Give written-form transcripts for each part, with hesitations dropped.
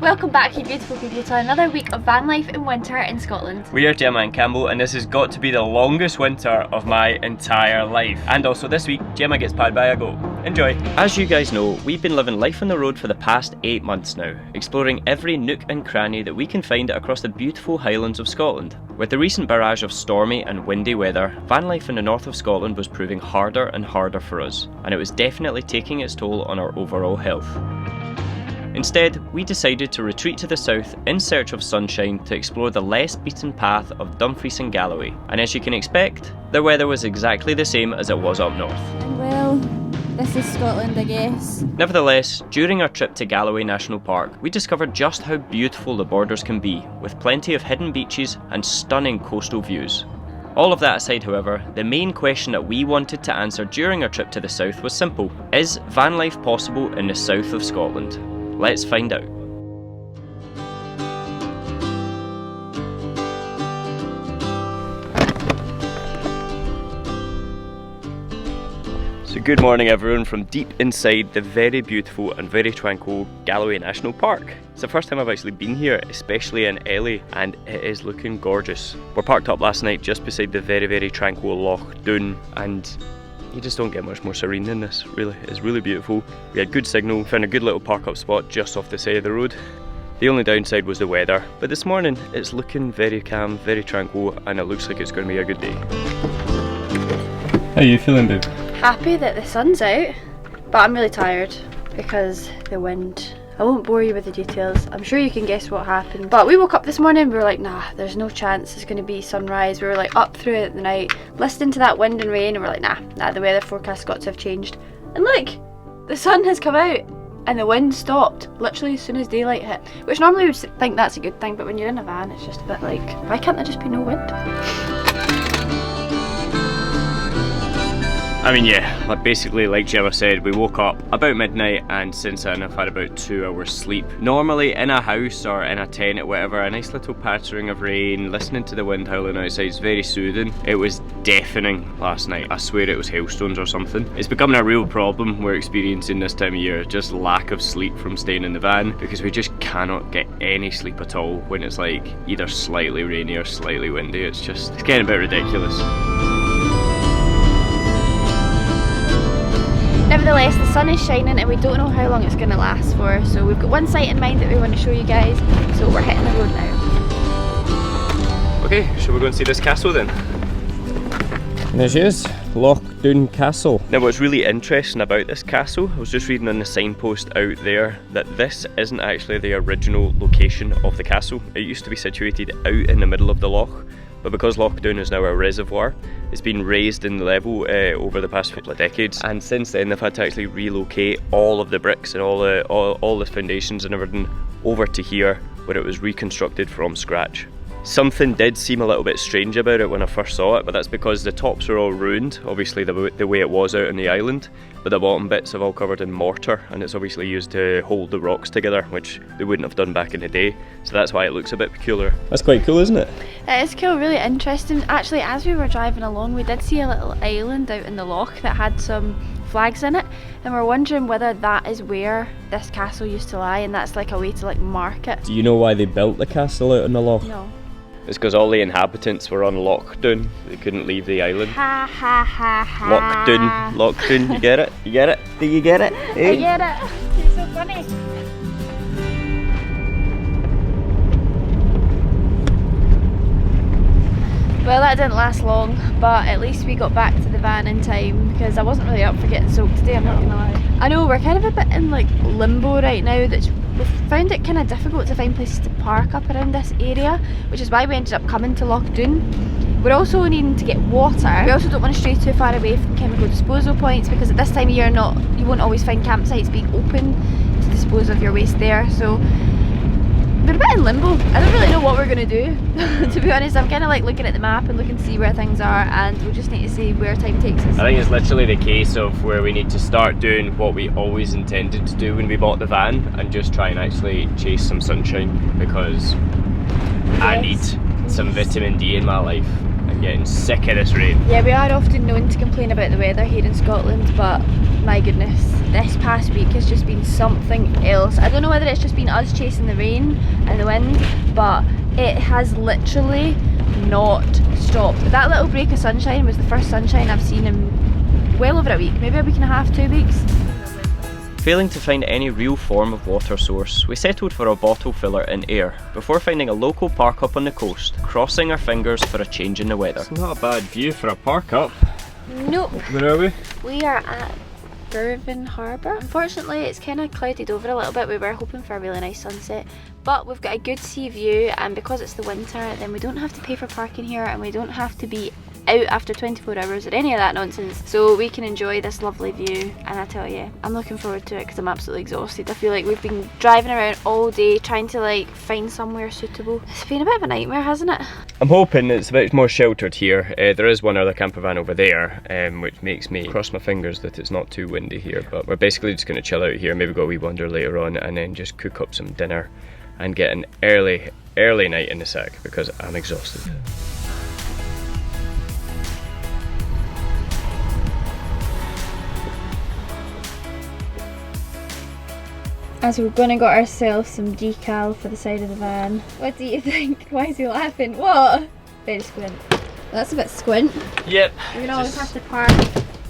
Welcome back, you beautiful people, to another week of van life in winter in Scotland. We are Gemma and Campbell, and this has got to be the longest winter of my entire life. And also this week, Gemma gets pied by a goat. Enjoy! As you guys know, we've been living life on the road for the past 8 months now, exploring every nook and cranny that we can find across the beautiful Highlands of Scotland. With the recent barrage of stormy and windy weather, van life in the north of Scotland was proving harder and harder for us, and it was definitely taking its toll on our overall health. Instead, we decided to retreat to the south in search of sunshine to explore the less beaten path of Dumfries and Galloway, and as you can expect, the weather was exactly the same as it was up north. Well, this is Scotland, I guess. Nevertheless, during our trip to Galloway National Park, we discovered just how beautiful the borders can be, with plenty of hidden beaches and stunning coastal views. All of that aside, however, the main question that we wanted to answer during our trip to the south was simple. Is van life possible in the south of Scotland? Let's find out. So good morning everyone from deep inside the very beautiful and very tranquil Galloway National Park. It's the first time I've actually been here, especially in Ellie, and it is looking gorgeous. We're parked up last night just beside the very tranquil Loch Doon, and you just don't get much more serene than this, really. It's really beautiful. We had good signal, found a good little park up spot just off the side of the road. The only downside was the weather, but this morning it's looking very calm, very tranquil, and it looks like it's going to be a good day. How are you feeling, babe? Happy that the sun's out, but I'm really tired because the wind. I won't bore you with the details, I'm sure you can guess what happened. But we woke up this morning and we were like, nah, there's no chance it's going to be sunrise. We were like up through it the night, listening to that wind and rain, and we're like, nah, the weather forecast's got to have changed. And look, the sun has come out and the wind stopped literally as soon as daylight hit. Which normally we would think that's a good thing, but when you're in a van it's just a bit like, why can't there just be no wind? I mean, yeah, like Gemma said, we woke up about midnight, and since then I've had about 2 hours sleep. Normally in a house or in a tent or whatever, a nice little pattering of rain, listening to the wind howling outside is very soothing. It was deafening last night. I swear it was hailstones or something. It's becoming a real problem we're experiencing this time of year, just lack of sleep from staying in the van, because we just cannot get any sleep at all when it's like either slightly rainy or slightly windy. It's getting a bit ridiculous. Nevertheless, the sun is shining and we don't know how long it's going to last for, so we've got one site in mind that we want to show you guys, so we're hitting the road now. Okay, shall we go and see this castle then? There she is, Loch Doon Castle. Now what's really interesting about this castle, I was just reading on the signpost out there that this isn't actually the original location of the castle. It used to be situated out in the middle of the loch, but because Loch Doon is now a reservoir, it's been raised in level over the past couple of decades, and since then they've had to actually relocate all of the bricks and all the foundations and everything over to here, where it was reconstructed from scratch. Something did seem a little bit strange about it when I first saw it, but that's because the tops were all ruined, obviously the way it was out on the island, but the bottom bits have all covered in mortar, and it's obviously used to hold the rocks together, which they wouldn't have done back in the day, so that's why it looks a bit peculiar. That's quite cool, isn't it? It is cool, really interesting. Actually, as we were driving along, we did see a little island out in the loch that had some flags in it, and we're wondering whether that is where this castle used to lie, and that's like a way to like mark it. Do you know why they built the castle out in the loch? No. It's because all the inhabitants were on Loch Doon. They couldn't leave the island. Ha ha ha ha. Loch Doon, you get it? You get it? Do you get it? I get it. It's so funny. Well, that didn't last long, but at least we got back to the van in time, because I wasn't really up for getting soaked today, I'm not gonna lie. I know, we're kind of a bit in like limbo right now. We've found it kind of difficult to find places to park up around this area, which is why we ended up coming to Loch Doon. We're also needing to get water. We also don't want to stray too far away from chemical disposal points, because at this time of year you won't always find campsites being open to dispose of your waste there. So we're a bit in limbo. I don't really know what we're going to do. To be honest, I'm kind of like looking at the map and looking to see where things are, and we'll just need to see where time takes us. I think it's literally the case of where we need to start doing what we always intended to do when we bought the van, and just try and actually chase some sunshine, because I need some vitamin D in my life. I'm getting sick of this rain. Yeah, we are often known to complain about the weather here in Scotland, but my goodness, this past week has just been something else. I don't know whether it's just been us chasing the rain and the wind, but it has literally not stopped. That little break of sunshine was the first sunshine I've seen in well over a week, maybe a week and a half, 2 weeks. Failing to find any real form of water source, we settled for a bottle filler in Ayr, before finding a local park up on the coast, crossing our fingers for a change in the weather. It's not a bad view for a park up. Nope. Where are we? We are at Girvin Harbour. Unfortunately, it's kind of clouded over a little bit. We were hoping for a really nice sunset, but we've got a good sea view, and because it's the winter, then we don't have to pay for parking here, and we don't have to be out after 24 hours or any of that nonsense, so we can enjoy this lovely view. And I tell you, I'm looking forward to it because I'm absolutely exhausted. I feel like we've been driving around all day trying to like find somewhere suitable. It's been a bit of a nightmare, hasn't it? I'm hoping it's a bit more sheltered here. There is one other camper van over there, which makes me cross my fingers that it's not too windy here, but we're basically just going to chill out here, maybe go a wee wander later on, and then just cook up some dinner and get an early night in the sack because I'm exhausted. As we're gonna get ourselves some decal for the side of the van. What do you think? Why is he laughing? What? Very squint. That's a bit squint. Yep. We're gonna always have to park.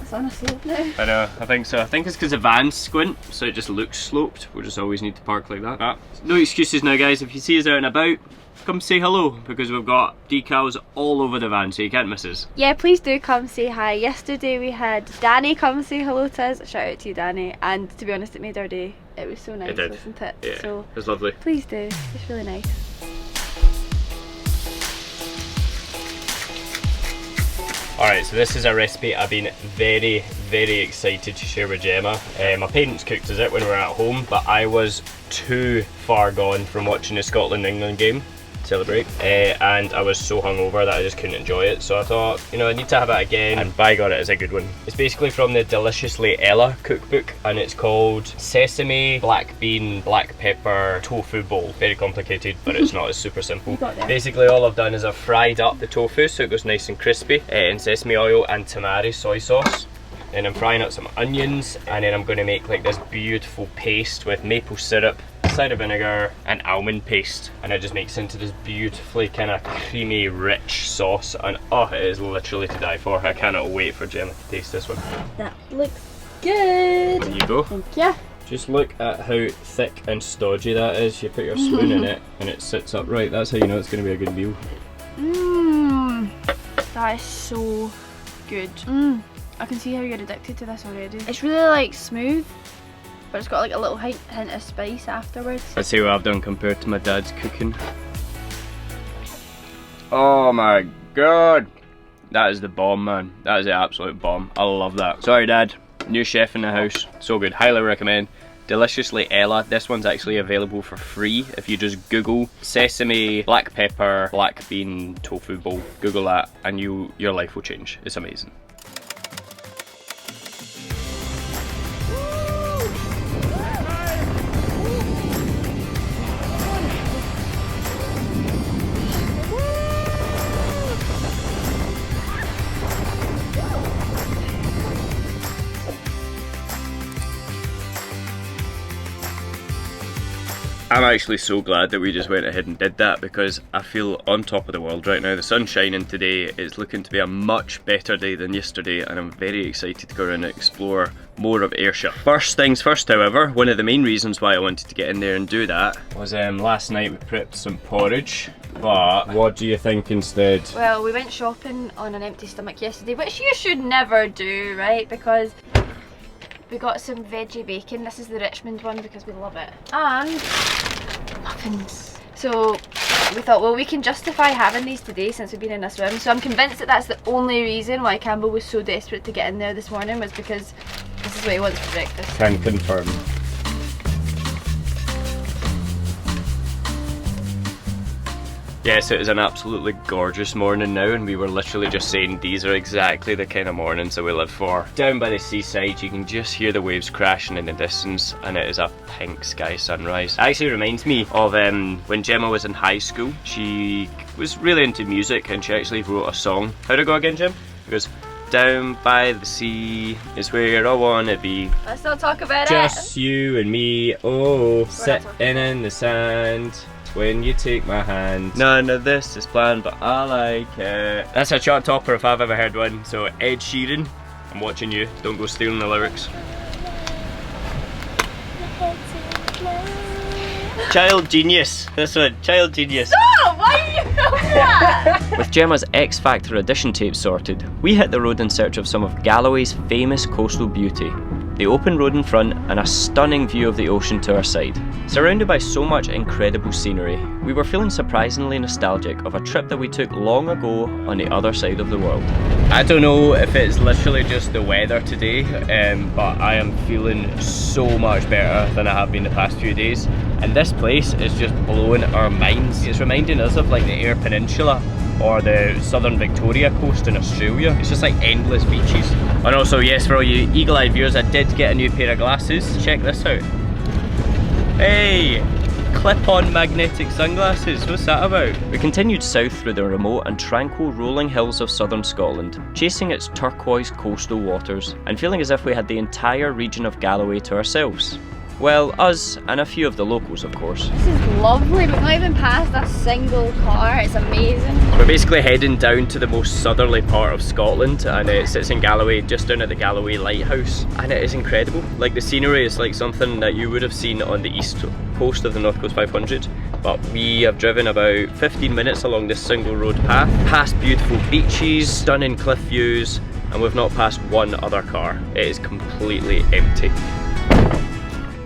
It's on a slope now. I know, I think so. I think it's because the van's squint, so it just looks sloped. We'll just always need to park like that. Ah, no excuses now, guys. If you see us out and about, come say hello, because we've got decals all over the van, so you can't miss us. Yeah, please do come say hi. Yesterday we had Danny come say hello to us. Shout out to you, Danny. And to be honest, it made our day. It was so nice, wasn't it? Yeah, so it was lovely. Please do. It's really nice. Alright, so this is a recipe I've been very excited to share with Gemma. My parents cooked us it when we were at home, but I was too far gone from watching the Scotland-England game celebrate, and I was so hungover that I just couldn't enjoy it, so I thought, you know, I need to have it again, and by God, it is a good one. It's basically from the Deliciously Ella cookbook, and it's called Sesame, Black Bean, Black Pepper, Tofu Bowl. Very complicated, but it's not, it's super simple. Basically all I've done is I've fried up the tofu so it goes nice and crispy in sesame oil and tamari soy sauce. Then I'm frying up some onions, and then I'm going to make like this beautiful paste with maple syrup, cider vinegar and almond paste, and it just makes into this beautifully kind of creamy rich sauce, and oh, it is literally to die for. I cannot wait for Gemma to taste this one. That looks good. There you go. Thank you. Just look at how thick and stodgy that is. You put your spoon in it and it sits upright. That's how you know it's going to be a good meal. Mmm, that is so good. Mmm, I can see how you're addicted to this already. It's really like smooth, but it's got like a little hint of spice afterwards. Let's see what I've done compared to my dad's cooking. Oh my God, that is the bomb, man. That is the absolute bomb. I love that. Sorry, Dad. New chef in the house. So good. Highly recommend. Deliciously Ella. This one's actually available for free if you just Google Sesame, Black Pepper, Black Bean, Tofu Bowl. Google that and your life will change. It's amazing. I'm actually so glad that we just went ahead and did that, because I feel on top of the world right now. The sun's shining today, it's looking to be a much better day than yesterday, and I'm very excited to go around and explore more of Ayrshire. First things first, however, one of the main reasons why I wanted to get in there and do that was last night we prepped some porridge, but what do you think instead? Well, we went shopping on an empty stomach yesterday, which you should never do, right? Because we got some veggie bacon. This is the Richmond one because we love it. And muffins. So we thought, well, we can justify having these today since we've been in a swim. So I'm convinced that that's the only reason why Campbell was so desperate to get in there this morning, was because this is what he wants for breakfast. Can confirm. Yes, it is an absolutely gorgeous morning now, and we were literally just saying these are exactly the kind of mornings that we live for. Down by the seaside, you can just hear the waves crashing in the distance, and it is a pink sky sunrise. It actually reminds me of when Gemma was in high school. She was really into music, and she actually wrote a song. How'd it go again, Jim? It goes, down by the sea is where I wanna be. Let's not talk about Just you and me, oh, sitting in the sand. When you take my hand. None of this is planned, but I like it. That's a chart topper if I've ever heard one. So Ed Sheeran, I'm watching you. Don't go stealing the lyrics. Child genius. This one, child genius. Oh, why are you filming that? With Gemma's X Factor audition tape sorted, we hit the road in search of some of Galloway's famous coastal beauty. The open road in front and a stunning view of the ocean to our side. Surrounded by so much incredible scenery, we were feeling surprisingly nostalgic of a trip that we took long ago on the other side of the world. I don't know if it's literally just the weather today, but I am feeling so much better than I have been the past few days. And this place is just blowing our minds. It's reminding us of like the Eyre Peninsula or the southern Victoria coast in Australia. It's just like endless beaches. And also, yes, for all you eagle-eyed viewers, I did get a new pair of glasses. Check this out. Hey! Clip-on magnetic sunglasses, what's that about? We continued south through the remote and tranquil rolling hills of southern Scotland, chasing its turquoise coastal waters, and feeling as if we had the entire region of Galloway to ourselves. Well, us and a few of the locals, of course. This is lovely. We've not even passed a single car. It's amazing. We're basically heading down to the most southerly part of Scotland, and it sits in Galloway, just down at the Galloway Lighthouse. And it is incredible. Like, the scenery is like something that you would have seen on the east coast of the North Coast 500. But we have driven about 15 minutes along this single road path, past beautiful beaches, stunning cliff views, and we've not passed one other car. It is completely empty.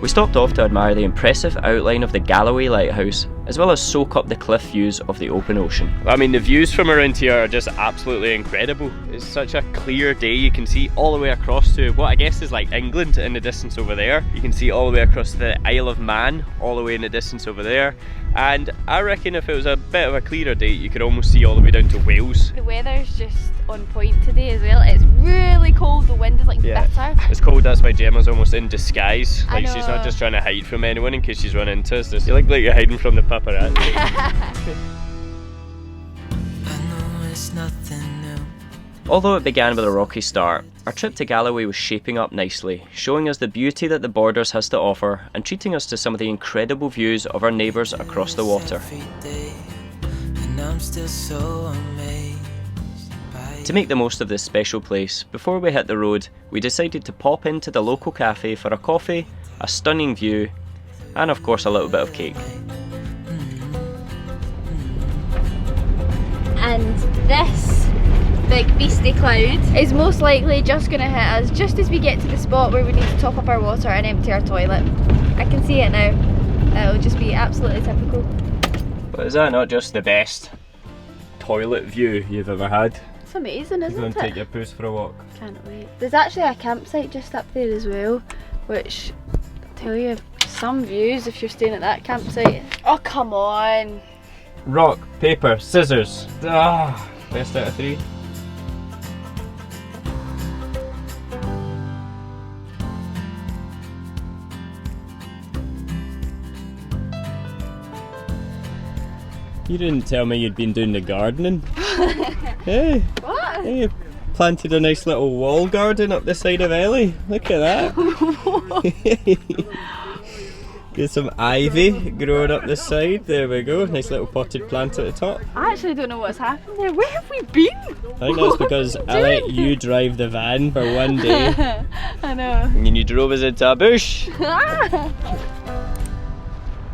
We stopped off to admire the impressive outline of the Galloway Lighthouse, as well as soak up the cliff views of the open ocean. I mean, the views from around here are just absolutely incredible. It's such a clear day. You can see all the way across to what I guess is like England in the distance over there. You can see all the way across to the Isle of Man, all the way in the distance over there. And I reckon if it was a bit of a clearer day, you could almost see all the way down to Wales. The weather's just on point today as well. It's really cold, the wind is like bitter. It's cold, that's why Gemma's almost in disguise. Like, I know. She's not just trying to hide from anyone in case she's run into us. You look like you're hiding from the paparazzi. Although it began with a rocky start, our trip to Galloway was shaping up nicely, showing us the beauty that the Borders has to offer and treating us to some of the incredible views of our neighbours across the water. To make the most of this special place, before we hit the road, we decided to pop into the local cafe for a coffee, a stunning view, and of course a little bit of cake. And this big beastie cloud is most likely just going to hit us just as we get to the spot where we need to top up our water and empty our toilet. I can see it now. It'll just be absolutely typical. But is that not just the best toilet view you've ever had? It's amazing, isn't it? Go and take your poos for a walk. Can't wait. There's actually a campsite just up there as well, which I'll tell you some views if you're staying at that campsite. Oh, come on. Rock, paper, scissors. Ah, best out of 3. You didn't tell me you'd been doing the gardening. Hey. What? Hey, you planted a nice little wall garden up the side of Ellie. Look at that. Get some ivy growing up the side. There we go. Nice little potted plant at the top. I actually don't know what's happened there. Where have we been? I think that's because I let you drive the van for one day. I know. And then you drove us into a bush.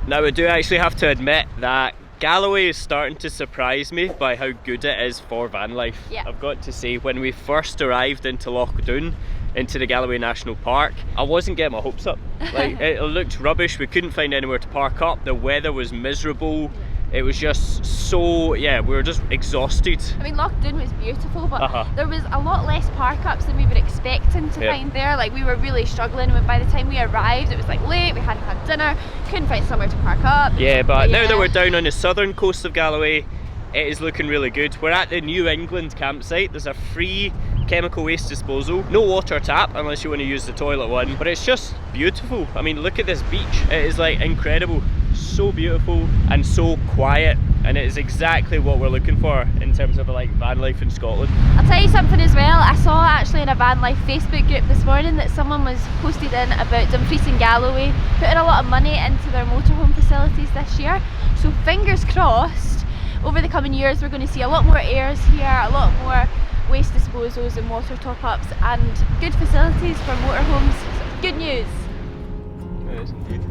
Now we do actually have to admit that Galloway is starting to surprise me by how good it is for van life. Yeah. I've got to say, when we first arrived into Loch Doon, into the Galloway National Park, I wasn't getting my hopes up. Like, it looked rubbish, we couldn't find anywhere to park up, the weather was miserable, it was just so, yeah, we were just exhausted. I mean, Loch Doon was beautiful, but there was a lot less park-ups than we were expecting to find there. Like, we were really struggling, and by the time we arrived, it was like late, we hadn't had dinner, couldn't find somewhere to park up. Yeah, but now that we're down on the southern coast of Galloway, it is looking really good. We're at the New England campsite. There's a free chemical waste disposal, no water tap unless you want to use the toilet one, but it's just beautiful. I mean, look at this beach. It is like incredible, so beautiful and so quiet. and it is exactly what we're looking for in terms of like van life in Scotland. I'll tell you something as well. I saw actually in a Vanlife Facebook group this morning that someone was posted in about Dumfries and Galloway putting a lot of money into their motorhome facilities this year. So fingers crossed, over the coming years we're going to see a lot more airs here, a lot more waste disposals and water top-ups and good facilities for motorhomes. So, good news. It is indeed.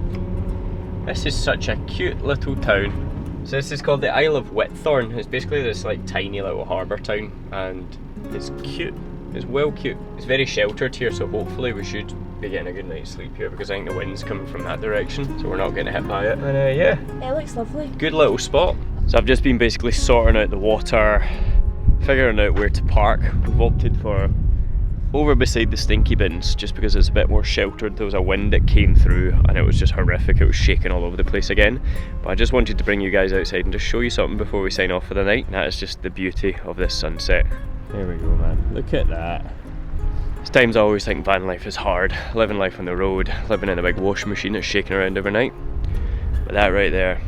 This is such a cute little town. So this is called the Isle of Whitthorn. It's basically this like tiny little harbour town, and it's cute. It's well cute. It's very sheltered here, so hopefully we should be getting a good night's sleep here, because I think the wind's coming from that direction, so we're not getting hit by it. And yeah, It looks lovely. good little spot. So I've just been basically sorting out the water, figuring out where to park. We've opted for over beside the stinky bins just because it's a bit more sheltered. There was a wind that came through and it was just horrific. It was shaking all over the place again. But I just wanted to bring you guys outside and just show you something before we sign off for the night. And that is just the beauty of this sunset. There we go, man. Look at that. There's times I always think van life is hard. Living life on the road, living in a big washing machine that's shaking around every night. But that right there,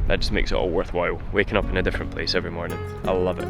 that just makes it all worthwhile. Waking up in a different place every morning. I love it.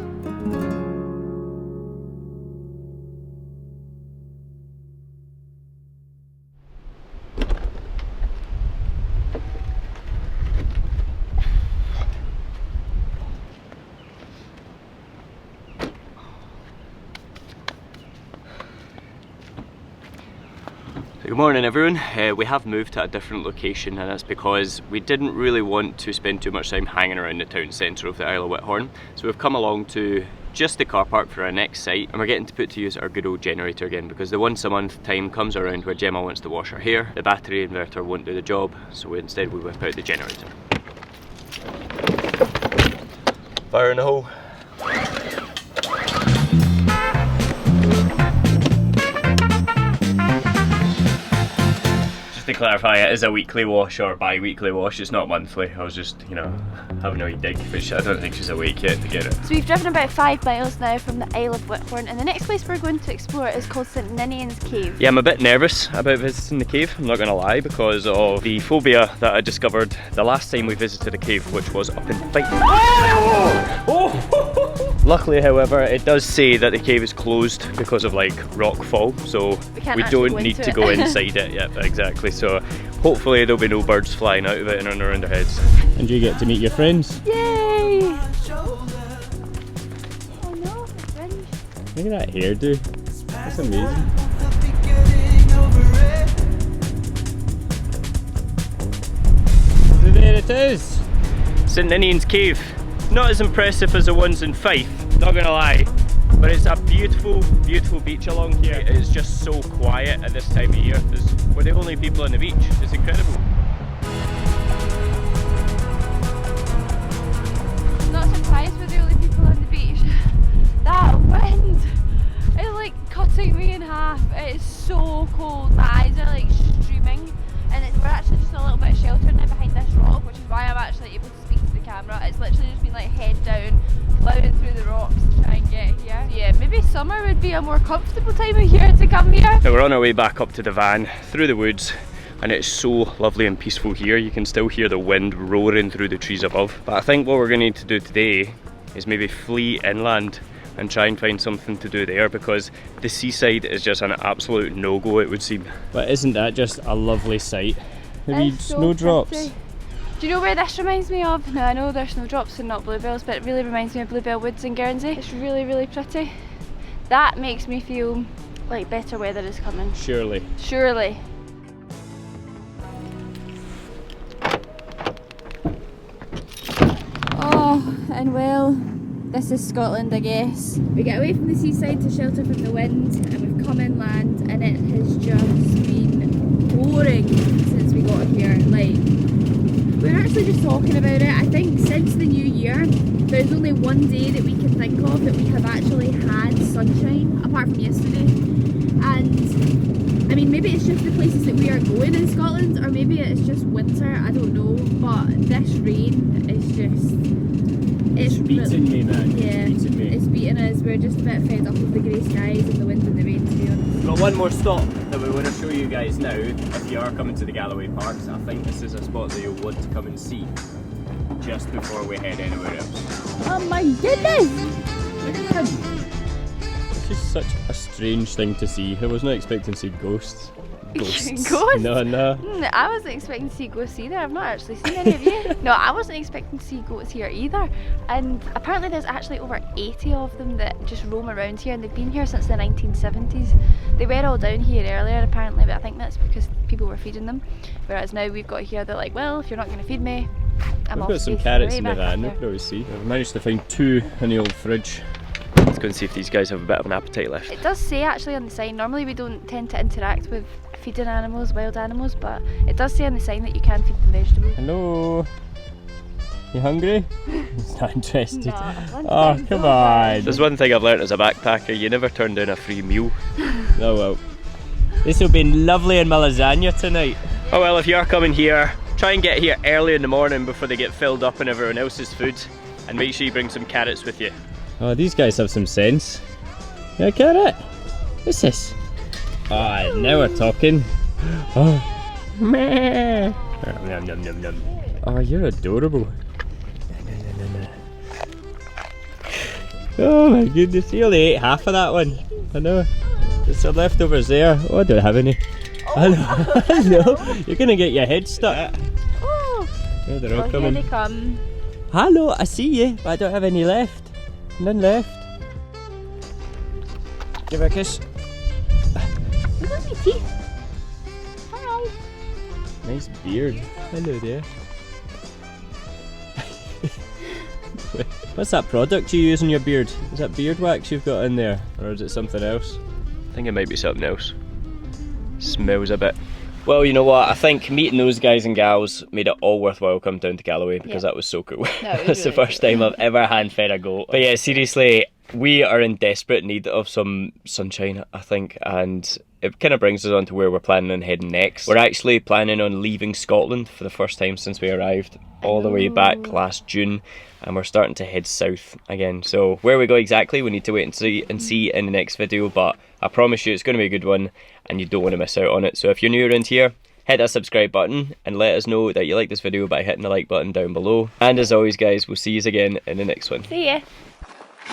Good morning everyone. We have moved to a different location, and that's because we didn't really want to spend too much time hanging around the town centre of the Isle of Whitthorn. So we've come along to just the car park for our next site, and we're getting to put to use our good old generator again, because the once a month time comes around where Gemma wants to wash her hair. The battery inverter won't do the job, so instead we whip out the generator. Fire in the hole. Just to clarify, it is a weekly wash or bi-weekly wash, it's not monthly. I was just, you know, having a wee dig, but I don't think she's awake yet to get it. So we've driven about 5 miles now from the Isle of Whitthorn, and the next place we're going to explore is called St Ninian's Cave. Yeah, I'm a bit nervous about visiting the cave, I'm not going to lie, because of the phobia that I discovered the last time we visited a cave, which was up in Fife. Luckily, however, it does say that the cave is closed because of like rock fall, so we don't need to go inside it yet. Exactly, so hopefully there'll be no birds flying out of it and running around our heads. And you get to meet your friends. Yay! Oh no, it's cringe. Look at that hairdo, that's amazing. So there it is, St Ninian's Cave. Not as impressive as the ones in Fife, not gonna lie, but it's a beautiful, beautiful beach along here. It's just so quiet at this time of year. We're the only people on the beach, it's incredible. I'm not surprised we're the only people on the beach. That wind is like cutting me in half. It is so cold, my eyes are like streaming, and we're actually just a little bit sheltered now behind this rock, which is why I'm actually able to speak to the camera. It's literally just been like head down, plowing through the rocks to try and get here. Yeah, maybe summer would be a more comfortable time of year to come here. Now we're on our way back up to the van, through the woods, and it's so lovely and peaceful here. You can still hear the wind roaring through the trees above. But I think what we're going to need to do today is maybe flee inland and try and find something to do there, because the seaside is just an absolute no-go, it would seem. But isn't that just a lovely sight? Maybe snowdrops. Do you know where this reminds me of? Now I know there's snowdrops and not bluebells, but it really reminds me of Bluebell Woods in Guernsey. It's really, really pretty. That makes me feel like better weather is coming. Surely. Surely. Oh, and well, this is Scotland, I guess. We get away from the seaside to shelter from the wind, and we've come inland, and it has just been pouring since we got here. Like, we were actually just talking about it. I think since the new year, there's only one day that we can think of that we have actually had sunshine, apart from yesterday. And I mean, maybe it's just the places that we are going in Scotland, or maybe it's just winter, I don't know. But this rain is just... It's beating me, man. Yeah, it's beating me. It's beating us. We're just a bit fed up with the grey skies and the wind and the rain, to be honest. We've got one more stop that we want to show you guys now if you are coming to the Galloway Parks. I think this is a spot that you'll want to come and see. just before we head anywhere else. Oh my goodness! Look at that! It's just such a strange thing to see. I was not expecting to see ghosts. Ghosts? Ghosts? No. I wasn't expecting to see ghosts either. I've not actually seen any of you. No, I wasn't expecting to see goats here either. And apparently there's actually over 80 of them that just roam around here, and they've been here since the 1970s. They were all down here earlier apparently, but I think that's because people were feeding them. Whereas now we've got here, they're like, well, if you're not going to feed me, I'm off. We've got some carrots in the van, we could always see. I've managed to find 2 in the old fridge. Let's go and see if these guys have a bit of an appetite left. It does say actually on the sign, normally we don't tend to interact with feeding animals, wild animals, but it does say on the sign that you can feed them vegetables. Hello? You hungry? He's not interested. No, oh, come on. There's one thing I've learnt as a backpacker, you never turn down a free meal. Oh well. This will be lovely in my lasagna tonight. Oh well, if you are coming here, try and get here early in the morning before they get filled up in everyone else's food. And make sure you bring some carrots with you. Oh, these guys have some sense. Yeah, carrot. What's this? Ah, now we're talking. Oh, meh. Nom, nom, nom, nom. Oh, you're adorable. Oh my goodness, you only ate half of that one. I know. There's some leftovers there. Oh, I don't have any. Hello. Hello. You're gonna get your head stuck. Oh, Yeah, they're all here coming. they come. Hello, I see you, but I don't have any left. None left. Give her a kiss. You got me teeth. Hi. Nice beard. Hello there. What's that product you use in your beard? Is that beard wax you've got in there? Or is it something else? I think it might be something else. Smells a bit. Well, you know what, I think meeting those guys and gals made it all worthwhile coming down to Galloway because that was so cool. That's the first time I've ever hand-fed a goat. But yeah, seriously, we are in desperate need of some sunshine, I think, and it kind of brings us on to where we're planning on heading next. We're actually planning on leaving Scotland for the first time since we arrived all the way back last June, and we're starting to head south again. So where we go exactly, we need to wait and see in the next video, but I promise you it's going to be a good one and you don't want to miss out on it. So if you're new around here, hit that subscribe button and let us know that you like this video by hitting the like button down below. And as always guys, we'll see you again in the next one. See ya.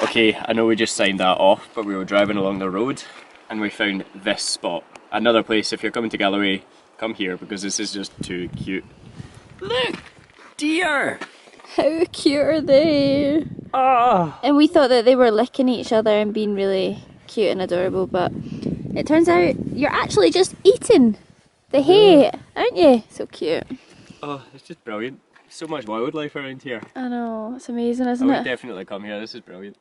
Okay, I know we just signed that off, but we were driving along the road and we found this spot. Another place, if you're coming to Galloway, come here because this is just too cute. Look! Deer! How cute are they? Ah! And we thought that they were licking each other and being really cute and adorable, but it turns out you're actually just eating the hay, aren't you? So cute. Oh, it's just brilliant. So much wildlife around here. I know, it's amazing, isn't I would it? definitely come here, this is brilliant.